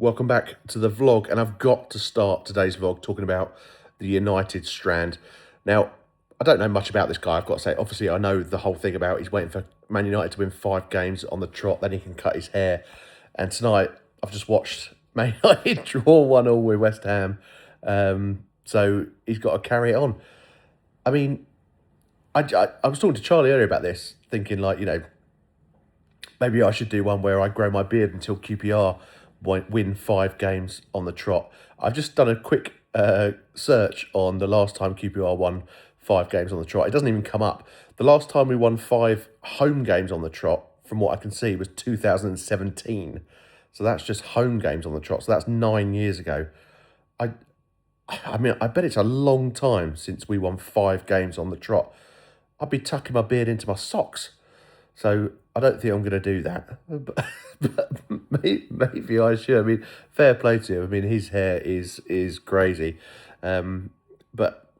Welcome back to the vlog, and I've got to start today's vlog talking about the United Strand. Now, I don't know much about this guy, I've got to say. Obviously, I know the whole thing about he's waiting for Man United to win 5 games on the trot, then he can cut his hair. And tonight, I've just watched Man United draw 1-1 with West Ham. So he's got to carry it on. I mean, I was talking to Charlie earlier about this, thinking like, maybe I should do one where I grow my beard until QPR win 5 games on the trot. I've just done a quick search on the last time QPR won 5 games on the trot. It doesn't even come up. The last time we won 5 home games on the trot, from what I can see, was 2017. So that's just home games on the trot. So that's 9 years ago. I mean, I bet it's a long time since we won 5 games on the trot. I'd be tucking my beard into my socks. So I don't think I'm going to do that, but maybe I should. I mean, fair play to him. I mean, his hair is crazy, but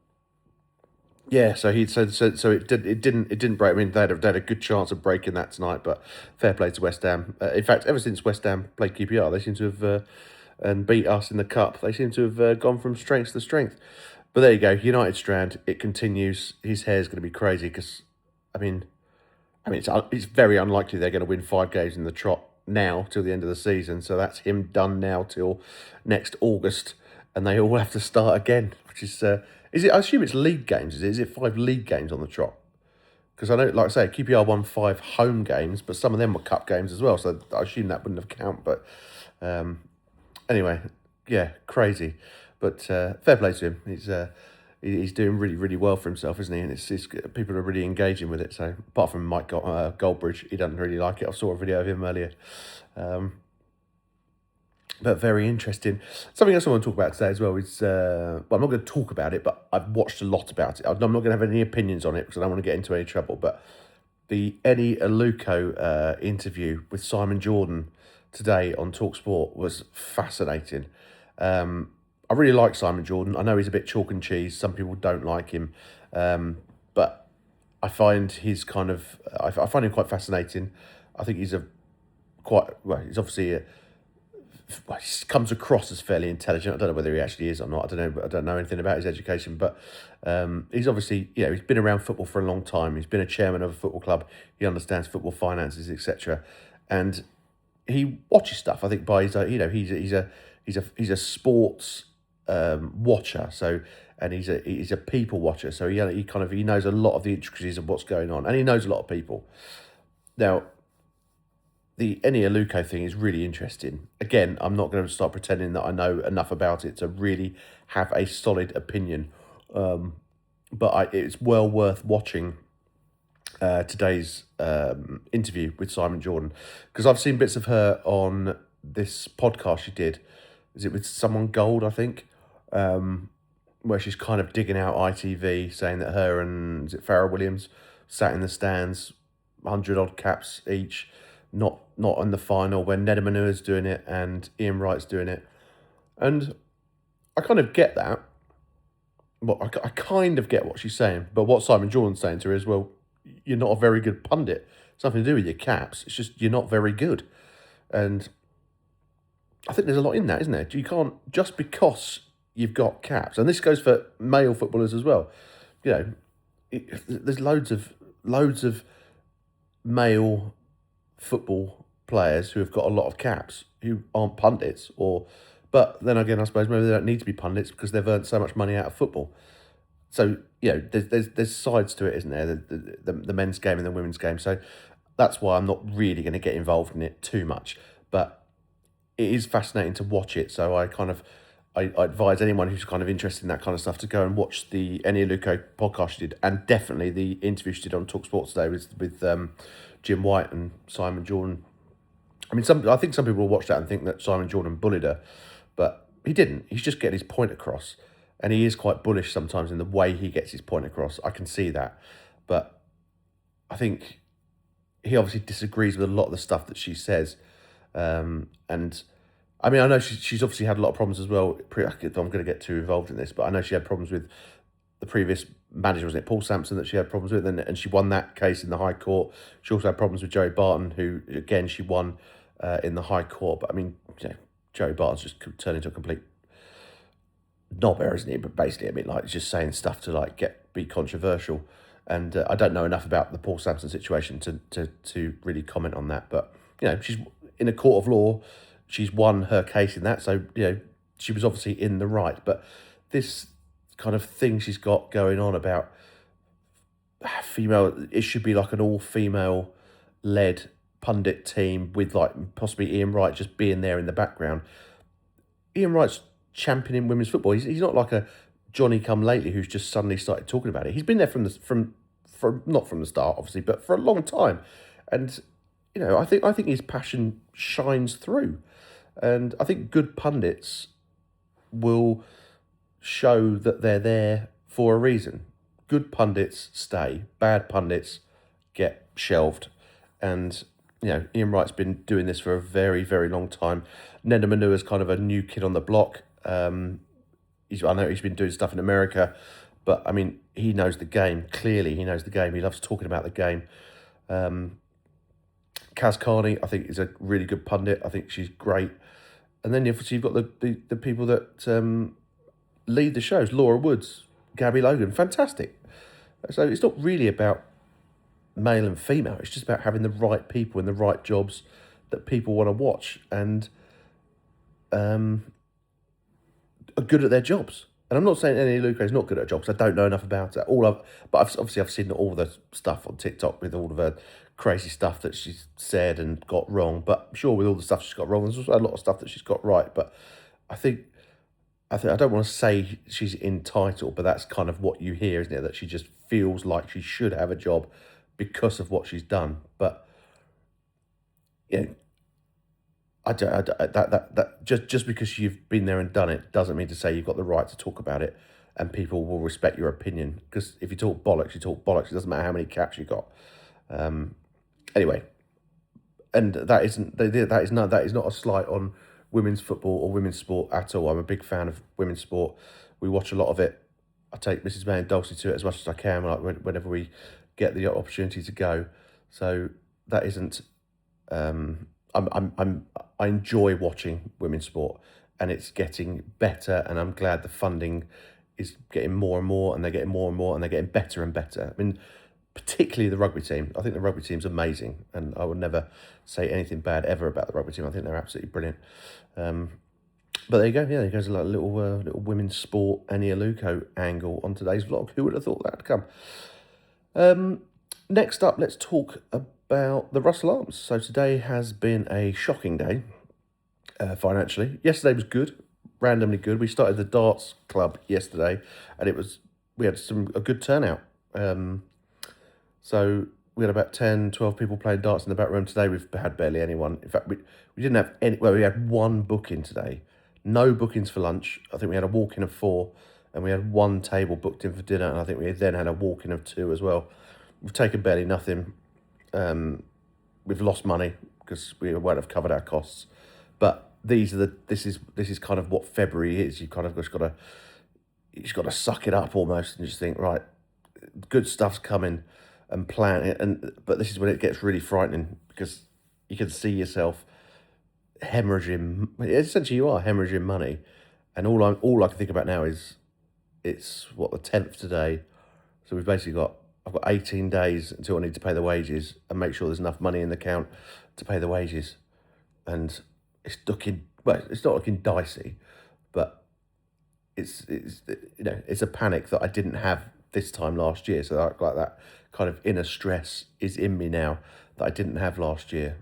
yeah. So he said so it didn't break. I mean, they had a good chance of breaking that tonight, but fair play to West Ham. In fact, ever since West Ham played QPR, they seem to have and beat us in the cup. They seem to have gone from strength to strength. But there you go, United Strand. It continues. His hair is going to be crazy because, I mean, it's very unlikely they're going to win 5 games in the trot now till the end of the season. So that's him done now till next August, and they all have to start again. Which is it? I assume it's league games. Is it 5 league games on the trot? Because I know, like I say, QPR won 5 home games, but some of them were cup games as well. So I assume that wouldn't have counted. But anyway, yeah, crazy. But fair play to him. He's doing really, really well for himself, isn't he? And it's people are really engaging with it. So apart from Mike Goldbridge, he doesn't really like it. I saw a video of him earlier. But very interesting. Something else I want to talk about today as well is, well, I'm not going to talk about it, but I've watched a lot about it. I'm not going to have any opinions on it because I don't want to get into any trouble. But the Eni Aluko interview with Simon Jordan today on TalkSport was fascinating. I really like Simon Jordan. I know he's a bit chalk and cheese. Some people don't like him, but I find his I find him quite fascinating. I think he's he's obviously he comes across as fairly intelligent. I don't know whether he actually is or not. I don't know anything about his education, but he's obviously, he's been around football for a long time. He's been a chairman of a football club. He understands football finances, etc. And he watches stuff. I think by his, he's a sports watcher. So, and he's a people watcher. So he knows a lot of the intricacies of what's going on, and he knows a lot of people. Now, the Eni Aluko thing is really interesting. Again, I'm not going to start pretending that I know enough about it to really have a solid opinion, but it's well worth watching today's interview with Simon Jordan, because I've seen bits of her on this podcast she did. Is it with Someone Gold, I think, where she's kind of digging out ITV, saying that her and, is it Farrell Williams, sat in the stands, 100 odd caps each, not in the final, when Ned Manua's doing it and Ian Wright's doing it. And I kind of get that. Well, I kind of get what she's saying, but what Simon Jordan's saying to her is, well, you're not a very good pundit. It's nothing to do with your caps. It's just you're not very good. And I think there's a lot in that, isn't there? You can't, just because you've got caps, and this goes for male footballers as well. There's loads of male football players who have got a lot of caps who aren't pundits, but then again, I suppose maybe they don't need to be pundits because they've earned so much money out of football. So there's sides to it, isn't there? The men's game and the women's game. So that's why I'm not really going to get involved in it too much. But it is fascinating to watch it. So I advise anyone who's kind of interested in that kind of stuff to go and watch the Eni Aluko podcast she did, and definitely the interview she did on TalkSport today with Jim White and Simon Jordan. I mean, I think some people will watch that and think that Simon Jordan bullied her, but he didn't. He's just getting his point across, and he is quite bullish sometimes in the way he gets his point across. I can see that, but I think he obviously disagrees with a lot of the stuff that she says, and I mean, I know she's obviously had a lot of problems as well. I'm going to get too involved in this, but I know she had problems with the previous manager, wasn't it, Paul Sampson, that she had problems with, and she won that case in the High Court. She also had problems with Joey Barton, who, again, she won in the High Court. But, I mean, Joey Barton's just turned into a complete knobber, isn't he? But basically, I mean, like, just saying stuff to like be controversial. And I don't know enough about the Paul Sampson situation to really comment on that. But she's in a court of law. She's won her case in that, so she was obviously in the right. But this kind of thing she's got going on about female, it should be like an all-female led pundit team with like possibly Ian Wright just being there in the background. Ian Wright's championing women's football. He's not like a Johnny come lately who's just suddenly started talking about it. He's been there from not from the start, obviously, but for a long time. And I think his passion shines through. And I think good pundits will show that they're there for a reason. Good pundits stay. Bad pundits get shelved. And Ian Wright's been doing this for a very, very long time. Nenda Manua's kind of a new kid on the block. I know he's been doing stuff in America, but I mean, he knows the game. Clearly, he knows the game. He loves talking about the game. Kaz Carney, I think, is a really good pundit. I think she's great. And then you've got the people that lead the shows. Laura Woods, Gabby Logan, fantastic. So it's not really about male and female. It's just about having the right people in the right jobs that people want to watch and are good at their jobs. And I'm not saying Eni Aluko is not good at her job because I don't know enough about it. I've seen all the stuff on TikTok with all of her crazy stuff that she's said and got wrong. But I'm sure with all the stuff she's got wrong, there's also a lot of stuff that she's got right. But I don't want to say she's entitled, but that's kind of what you hear, isn't it? That she just feels like she should have a job because of what she's done. But just because you've been there and done it doesn't mean to say you've got the right to talk about it, and people will respect your opinion. Because if you talk bollocks, you talk bollocks. It doesn't matter how many caps you got. Anyway, and that is not a slight on women's football or women's sport at all. I'm a big fan of women's sport. We watch a lot of it. I take Mrs. May and Dulcie to it as much as I can, like whenever we get the opportunity to go. So that isn't. I enjoy watching women's sport, and it's getting better. And I'm glad the funding is getting more and more, and they're getting more and more, and they're getting better and better. I mean, particularly the rugby team. I think the rugby team's amazing, and I would never say anything bad ever about the rugby team. I think they're absolutely brilliant. But there you go. Yeah, there goes a little women's sport Eni Aluko angle on today's vlog. Who would have thought that would come? Next up, let's talk about the Russell Arms. So today has been a shocking day financially. Yesterday was good, randomly good. We started the darts club yesterday, and we had a good turnout. So we had about 10, 12 people playing darts in the back room. Today we've had barely anyone. In fact, we didn't have any. Well, we had one booking today. No bookings for lunch. I think we had a walk-in of 4, and we had one table booked in for dinner, and I think we then had a walk-in of 2 as well. We've taken barely nothing. We've lost money because we won't have covered our costs. But this is kind of what February is. You kind of just got to suck it up almost and just think, right, good stuff's coming and plan it. But this is when it gets really frightening because you can see yourself hemorrhaging. Essentially, you are hemorrhaging money, and all I can think about now is it's the 10th today, so we've basically I've got 18 days until I need to pay the wages and make sure there's enough money in the account to pay the wages, and it's not looking dicey, but it's a panic that I didn't have this time last year. So like that kind of inner stress is in me now that I didn't have last year.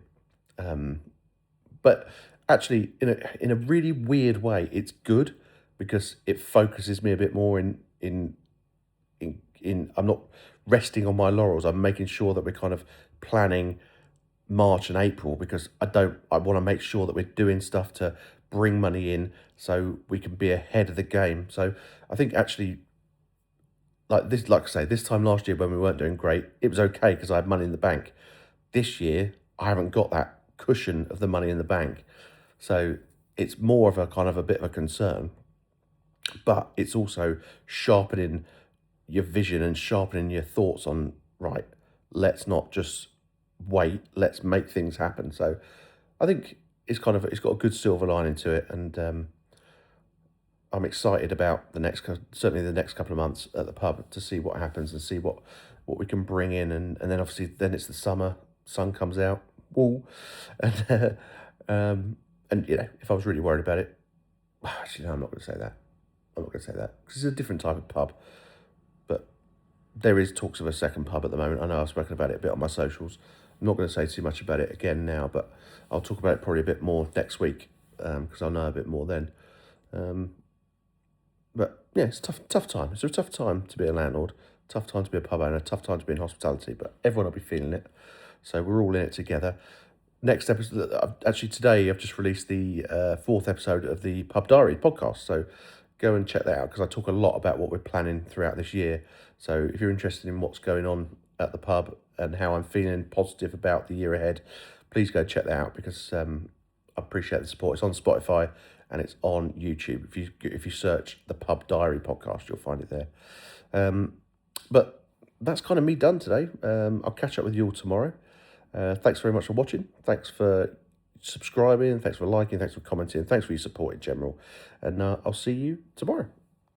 But actually, in a really weird way, it's good because it focuses me a bit more in I'm not resting on my laurels. I'm making sure that we're kind of planning March and April because I want to make sure that we're doing stuff to bring money in so we can be ahead of the game. So I think actually, like I say, this time last year when we weren't doing great, it was okay because I had money in the bank. This year, I haven't got that cushion of the money in the bank. So it's more of a kind of a bit of a concern, but it's also sharpening your vision and sharpening your thoughts on, right, let's not just wait, let's make things happen. So I think it's got a good silver lining to it, and I'm excited about certainly the next couple of months at the pub to see what happens and see what we can bring in, and then obviously then it's the summer, sun comes out, woo, and and if I was really worried about it, actually no, I'm not going to say that. I'm not going to say that because it's a different type of pub, but there is talks of a second pub at the moment. I know I've spoken about it a bit on my socials. I'm not going to say too much about it again now, but I'll talk about it probably a bit more next week because I'll know a bit more then. But yeah, it's a tough time. It's a tough time to be a landlord, tough time to be a pub owner, tough time to be in hospitality, but everyone will be feeling it. So we're all in it together. Next episode, actually today, I've just released the fourth episode of the Pub Diary podcast. So go and check that out because I talk a lot about what we're planning throughout this year. So if you're interested in what's going on at the pub and how I'm feeling positive about the year ahead, please go check that out because I appreciate the support. It's on Spotify and it's on YouTube. If you search the Pub Diary podcast, you'll find it there. But that's kind of me done today. I'll catch up with you all tomorrow. Thanks very much for watching. Thanks for subscribing. Thanks for liking. Thanks for commenting. Thanks for your support in general. And I'll see you tomorrow.